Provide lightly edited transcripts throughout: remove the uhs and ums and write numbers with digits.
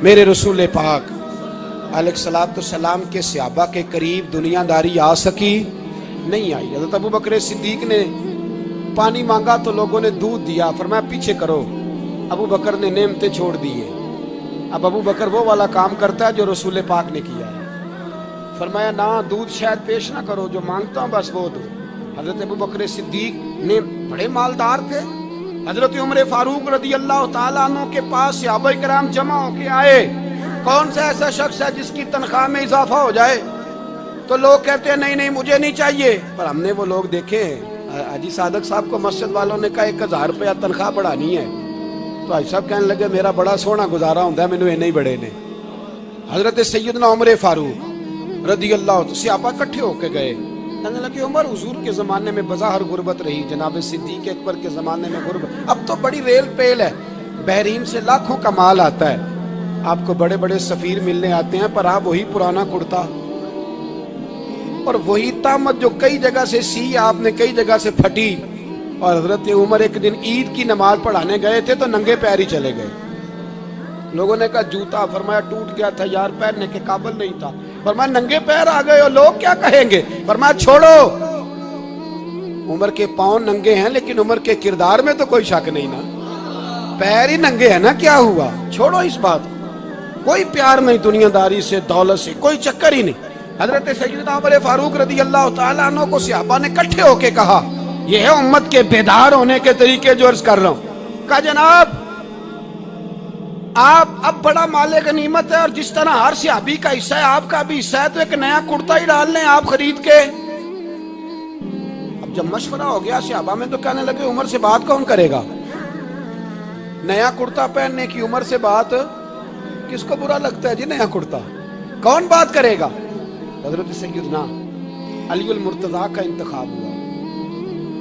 میرے رسول پاک علیہ کے صحابہ کے قریب دنیا داری آ سکی نہیں آئی۔ حضرت ابو بکر صدیق نے پانی مانگا تو لوگوں نے دودھ دیا، فرمایا پیچھے کرو، ابو بکر نے نعمتیں چھوڑ دی ہیں۔ اب ابو بکر وہ والا کام کرتا ہے جو رسول پاک نے کیا ہے، فرمایا نہ دودھ شاید پیش نہ کرو، جو مانگتا ہوں بس وہ دو۔ حضرت ابو بکر صدیق نے بڑے مالدار تھے، حضرت عمر فاروق رضی اللہ تعالیٰ عنہ کے پاس صحابہ کرام جمع ہو کے آئے، کون سا ایسا شخص ہے جس کی تنخواہ میں اضافہ ہو جائے؟ تو لوگ کہتے ہیں نہیں نہیں مجھے نہیں چاہیے، پر ہم نے وہ لوگ دیکھے ہیں، حاجی صادق صاحب کو مسجد والوں نے کہا 1000 روپیہ تنخواہ بڑھانی ہے، تو حاجی صاحب کہنے لگے میرا بڑا سونا گزارا ہوتا ہے، مینوں نہیں بڑے نے۔ حضرت سیدنا عمر فاروق رضی اللہ عنہ صحابہ اکٹھے ہو کے گئے، کہنے لگے عمر حضور کے زمانے میں بظاہر غربت رہی، جناب صدیق اکبر کے زمانے میں غربت، اب تو بڑی ریل پیل ہے، بحرین سے لاکھوں کا مال آتا ہے، آپ کو بڑے بڑے سفیر ملنے آتے ہیں، پر آپ وہی پرانا کرتا اور وہی تامت جو کئی جگہ سے سی آپ نے کئی جگہ سے پھٹی۔ اور حضرت عمر ایک دن عید کی نماز پڑھانے گئے تھے تو ننگے پیر ہی چلے گئے، لوگوں نے کہا جوتا، فرمایا ٹوٹ گیا تھا یار، پہننے کے قابل نہیں تھا، فرمایا ننگے پیر آ گئے ہو لوگ کیا کہیں گے، فرمایا چھوڑو، عمر کے پاؤں ننگے ہیں لیکن عمر کے کردار میں تو کوئی شک نہیں نا، پیر ہی ننگے ہیں نا، کیا ہوا، چھوڑو اس بات، کوئی پیار نہیں دنیا داری سے، دولت سے کوئی چکر ہی نہیں۔ حضرت سیدنا عمر فاروق رضی اللہ تعالیٰ عنہ کو صحابہ نے اکٹھے ہو کے کہا، یہ ہے امت کے بیدار ہونے کے طریقے جو عرض کر رہا ہوں، کہا جناب آپ اب بڑا مال غنیمت ہے، اور جس طرح ہر صحابی کا حصہ ہے آپ کا بھی حصہ ہے، تو ایک نیا کرتا ہی ڈال لیں آپ خرید کے۔ اب جب مشورہ ہو گیا صحابہ میں تو کہنے لگے عمر سے بات کون کرے گا، نیا کرتا پہننے کی عمر سے بات کس کو برا لگتا ہے جی، نیا کرتا کون بات کرے گا۔ حضرت سیدنا علی المرتضیٰ کا انتخاب ہوا،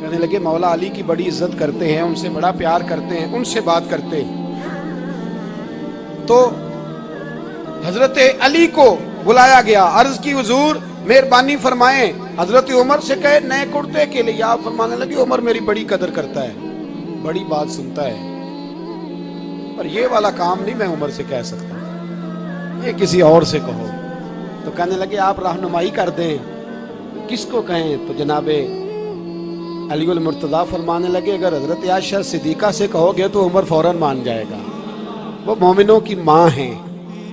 کہنے لگے مولا علی کی بڑی عزت کرتے ہیں، ان سے بڑا پیار کرتے ہیں، ان سے بات کرتے ہیں۔ تو حضرت علی کو بلایا گیا، عرض کی حضور مہربانی فرمائیں، حضرت عمر سے کہے نئے کرتے کے لیے، آپ فرمانے لگے عمر میری بڑی قدر کرتا ہے، بڑی بات سنتا ہے، پر یہ والا کام نہیں میں عمر سے کہہ سکتا، یہ کسی اور سے کہو۔ تو کہنے لگے آپ رہنمائی کر دیں کس کو کہیں، تو جناب علی المرتضیٰ فرمانے لگے اگر حضرت عائشہ صدیقہ سے کہو گے تو عمر فوراً مان جائے گا، وہ مومنوں کی ماں ہیں۔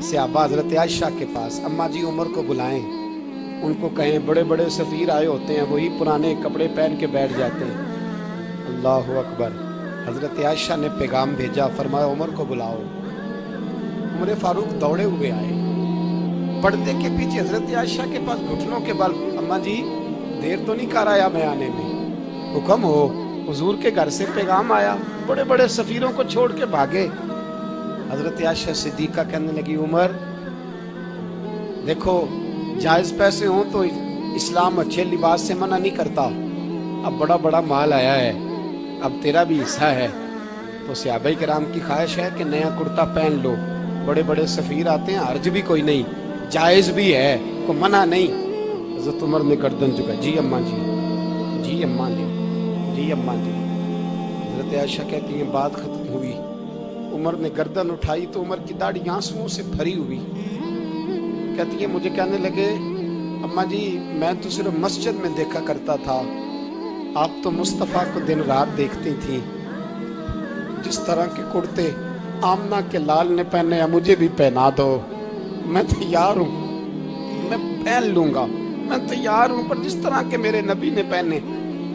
صحابہ حضرت عائشہ کے پاس، اماں جی عمر کو بلائیں، ان کو کہیں بڑے بڑے سفیر آئے ہوتے ہیں، وہی پرانے کپڑے پہن کے بیٹھ جاتے ہیں۔ اللہ اکبر، حضرت عائشہ نے پیغام بھیجا، فرمایا عمر کو بلاؤ۔ عمر فاروق دوڑے ہوئے آئے، پردے کے پیچھے حضرت عائشہ کے پاس گھٹنوں کے بل، اماں جی دیر تو نہیں کر آیا میں آنے میں، حکم ہو، حضور کے گھر سے پیغام آیا، بڑے بڑے سفیروں کو چھوڑ کے بھاگے۔ حضرت عائشہ صدیقہ کہنے لگی عمر دیکھو جائز پیسے ہوں تو اسلام اچھے لباس سے منع نہیں کرتا، اب بڑا بڑا مال آیا ہے، اب تیرا بھی حصہ ہے، تو صحابہ کرام کی خواہش ہے کہ نیا کرتا پہن لو، بڑے بڑے سفیر آتے ہیں، حرج بھی کوئی نہیں، جائز بھی ہے، کوئی منع نہیں۔ حضرت عمر نے گردن جھکا، جی اماں جی، جی اماں جی، جی اماں جی۔ حضرت عائشہ کہتی ہیں بات ختم ہوئی، عمر نے گردن اٹھائی تو عمر کی داڑھی آنسوؤں سے بھری ہوئی، کہتی ہے مجھے کہنے لگے اماں جی میں تو صرف مسجد میں دیکھا کرتا تھا، آپ تو مصطفیٰ کو دن رات دیکھتی تھی، جس طرح کے کرتے آمنہ کے لال نے پہنے ہیں مجھے بھی پہنا دو، میں تیار ہوں، میں پہن لوں گا، میں تیار ہوں، پر جس طرح کے میرے نبی نے پہنے۔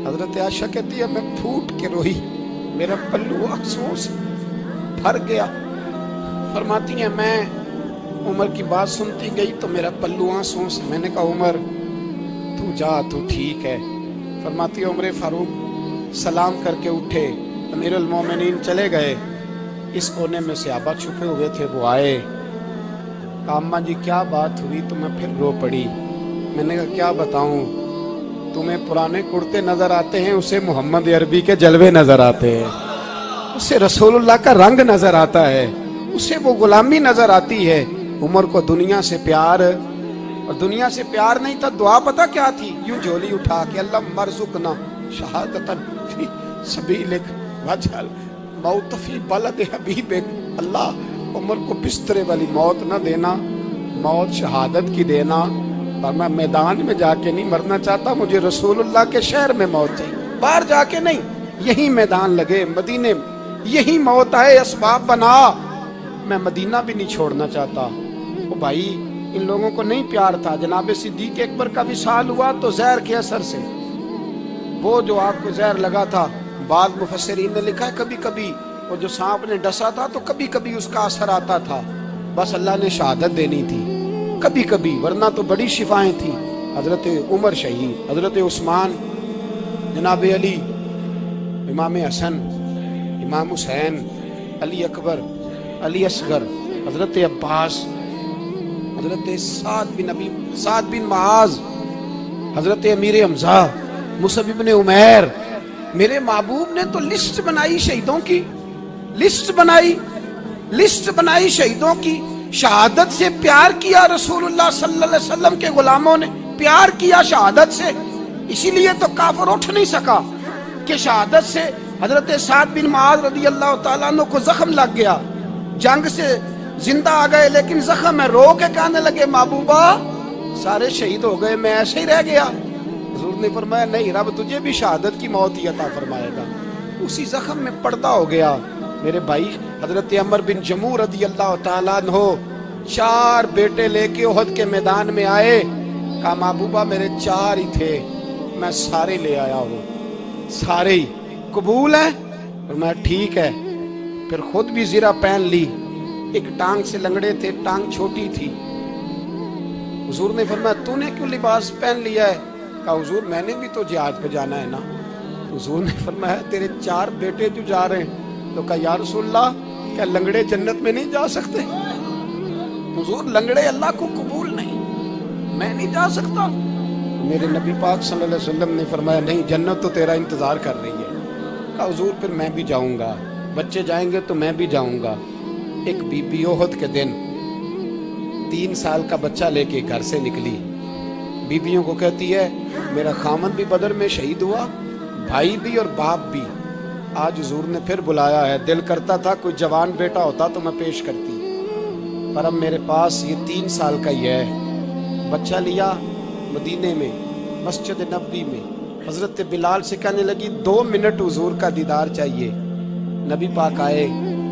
حضرت عائشہ کہتی ہے میں پھوٹ کے روئی، میرا پلو آنسوؤں سے بھر گیا۔ فرماتی ہیں میں عمر کی بات سنتی گئی تو میرا پلو آنسوؤں سے، میں نے کہا عمر تو جا، تو ٹھیک ہے۔ فرماتی ہے عمر فاروق سلام کر کے اٹھے، امیر المومنین چلے گئے، اس کونے میں صحابہ چھپے ہوئے تھے، وہ آئے، کہا اماں جی کیا بات ہوئی، تو میں پھر رو پڑی۔ میں نے کہا کیا بتاؤں، تمہیں پرانے کرتے نظر آتے ہیں، اسے محمد عربی کے جلوے نظر آتے ہیں، اسے رسول اللہ کا رنگ نظر آتا ہے، اسے وہ غلامی نظر آتی ہے۔ عمر کو دنیا سے پیار، اور دنیا سے پیار نہیں تھا، دعا پتہ کیا تھی، یوں جھولی اٹھا کے اللہ مرزقنا شہادتن فی سبیلک وجعل موت فی بلد حبیبک، اللہ عمر کو بسترے والی موت نہ دینا، موت شہادت کی دینا، اور میں میدان میں جا کے نہیں مرنا چاہتا، مجھے رسول اللہ کے شہر میں موت چاہیے، باہر جا کے نہیں، یہی میدان لگے مدینے میں، یہی موت آئے، اسباب بنا، میں مدینہ بھی نہیں چھوڑنا چاہتا۔ وہ بھائی ان لوگوں کو نہیں پیار تھا، جناب صدیق اکبر کا وصال ہوا تو زہر کے اثر سے، وہ جو آپ کو زہر لگا تھا، بعض مفسرین نے لکھا ہے کبھی کبھی وہ جو سانپ نے ڈسا تھا تو کبھی کبھی اس کا اثر آتا تھا، بس اللہ نے شہادت دینی تھی کبھی کبھی، ورنہ تو بڑی شفائیں تھیں۔ حضرت عمر شہید، حضرت عثمان، جناب علی، امام حسن، امام حسین، علی اکبر، علی اصغر، حضرت عباس، حضرت سعد بن معاذ، حضرت امیر حمزہ، مصعب بن عمیر، میرے محبوب نے تو لسٹ بنائی شہیدوں کی، لسٹ بنائی شہیدوں کی، شہادت سے پیار کیا رسول اللہ صلی اللہ علیہ وسلم کے غلاموں نے، پیار کیا شہادت سے، اسی لیے تو کافر اٹھ نہیں سکا کہ شہادت سے حضرت سعد بن معاذ رضی اللہ تعالیٰ عنہ کو زخم لگ گیا، جنگ سے زندہ آ گئے لیکن زخم ہے، رو کے کہنے لگے محبوبہ سارے شہید ہو گئے، میں ایسے ہی رہ گیا۔ حضور نے فرمایا نہیں، رب تجھے بھی شہادت کی موت ہی عطا فرمائے گا، اسی زخم میں پردہ ہو گیا۔ میرے بھائی حضرت عمر بن جموح رضی اللہ تعالیٰ عنہ 4 بیٹے لے کے احد کے میدان میں آئے، کہا محبوبہ میرے 4 ہی تھے، میں سارے لے آیا ہوں، سارے ہی قبول ہیں؟ میں ٹھیک ہے، پھر خود بھی زرہ پہن لی، ایک ٹانگ سے لنگڑے تھے، ٹانگ چھوٹی تھی، حضور نے فرمایا تو نے کیوں لباس پہن لیا ہے؟ کہا حضور میں نے بھی تو جہاد پہ جانا ہے نا۔ حضور نے فرمایا تیرے 4 بیٹے جو جا رہے ہیں، تو کہا یا رسول اللہ کیا لنگڑے جنت میں نہیں جا سکتے؟ حضور لنگڑے اللہ کو قبول نہیں، میں نہیں جا سکتا؟ میرے نبی پاک صلی اللہ علیہ وسلم نے فرمایا نہیں، جنت تو تیرا انتظار کر رہی ہے۔ کہا حضور پھر میں بھی جاؤں گا، بچے جائیں گے تو میں بھی جاؤں گا۔ ایک بی بی احد کے دن 3 سال کا بچہ لے کے گھر سے نکلی، بیویوں کو کہتی ہے میرا خامن بھی بدر میں شہید ہوا، بھائی بھی اور باپ بھی، آج حضور نے پھر بلایا ہے، دل کرتا تھا کوئی جوان بیٹا ہوتا تو میں پیش کرتی، پر اب میرے پاس یہ 3 سال کا ہی ہے۔ بچہ لیا مدینے میں مسجد نبوی میں، حضرت بلال سے کہنے لگی 2 منٹ حضور کا دیدار چاہیے۔ نبی پاک آئے،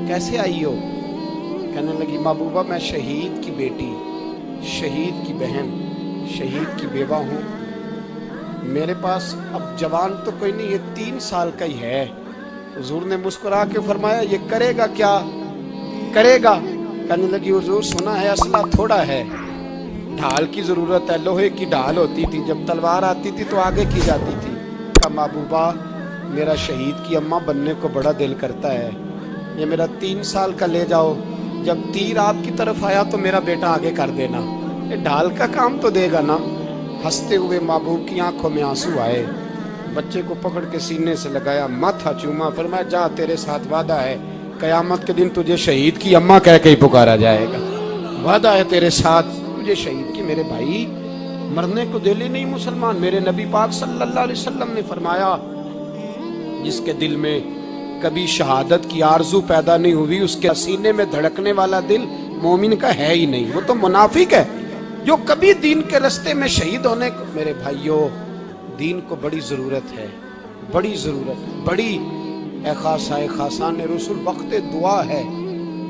کیسے آئی ہو؟ کہنے لگی محبوبہ میں شہید کی بیٹی، شہید کی بہن، شہید کی بیوہ ہوں، میرے پاس اب جوان تو کوئی نہیں، یہ 3 سال کا ہی ہے۔ حضور نے مسکرا کے فرمایا یہ کرے گا کیا کرے گا؟ کہنے لگی حضور سنا ہے اسلحہ تھوڑا ہے، ڈھال کی ضرورت ہے، لوہے کی ڈھال ہوتی تھی، جب تلوار آتی تھی تو آگے کی جاتی تھی۔ کہا محبوبہ میرا شہید کی اماں بننے کو بڑا دل کرتا ہے، یہ میرا 3 سال کا لے جاؤ، جب تیر آپ کی طرف آیا تو میرا بیٹا آگے کر دینا، یہ ڈھال کا کام تو دے گا نا۔ ہنستے ہوئے محبوب کی آنکھوں میں آنسو آئے، بچے کو پکڑ کے سینے سے لگایا، ماتھا چوما، فرمایا جا تیرے ساتھ وعدہ ہے، قیامت کے دن تجھے شہید کی اماں کہہ کے ہی پکارا جائے گا، وعدہ ہے تیرے ساتھ تجھے شہید کی۔ میرے بھائی مرنے کو دل ہی نہیں مسلمان، میرے نبی پاک صلی اللہ علیہ وسلم نے فرمایا جس کے دل میں کبھی شہادت کی آرزو پیدا نہیں ہوئی، اس کے سینے میں دھڑکنے والا دل مومن کا ہے ہی نہیں، وہ تو منافق ہے جو کبھی دین کے رستے میں شہید ہونے کو۔ میرے بھائیوں دین کو بڑی ضرورت ہے، بڑی ضرورت، بڑی اے خاصان رسول وقت دعا ہے،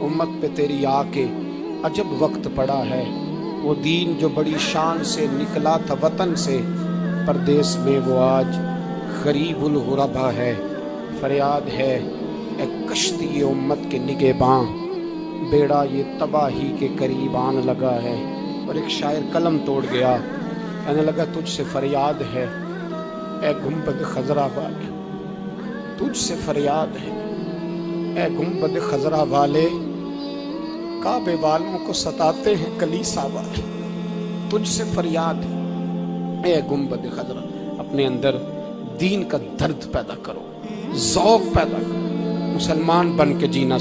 امت پہ تیری آ کے عجب وقت پڑا ہے، وہ دین جو بڑی شان سے نکلا تھا وطن سے، پردیس میں وہ آج غریب الغربا ہے۔ فریاد ہے اے کشتی امت کے نگہباں، بیڑا یہ تباہی کے قریب آن لگا ہے۔ اور ایک شاعر قلم توڑ گیا، کہنے لگا تجھ سے فریاد ہے اے گنبد خضرا والے، تجھ سے فریاد ہے اے گنبد خضرا والے، کعبے والوں کو ستاتے ہیں کلیسا والے، تجھ سے فریاد ہے اے گنبد خضرا۔ اپنے اندر دین کا درد پیدا کرو، ذوق پیدا کرو، مسلمان بن کے جینا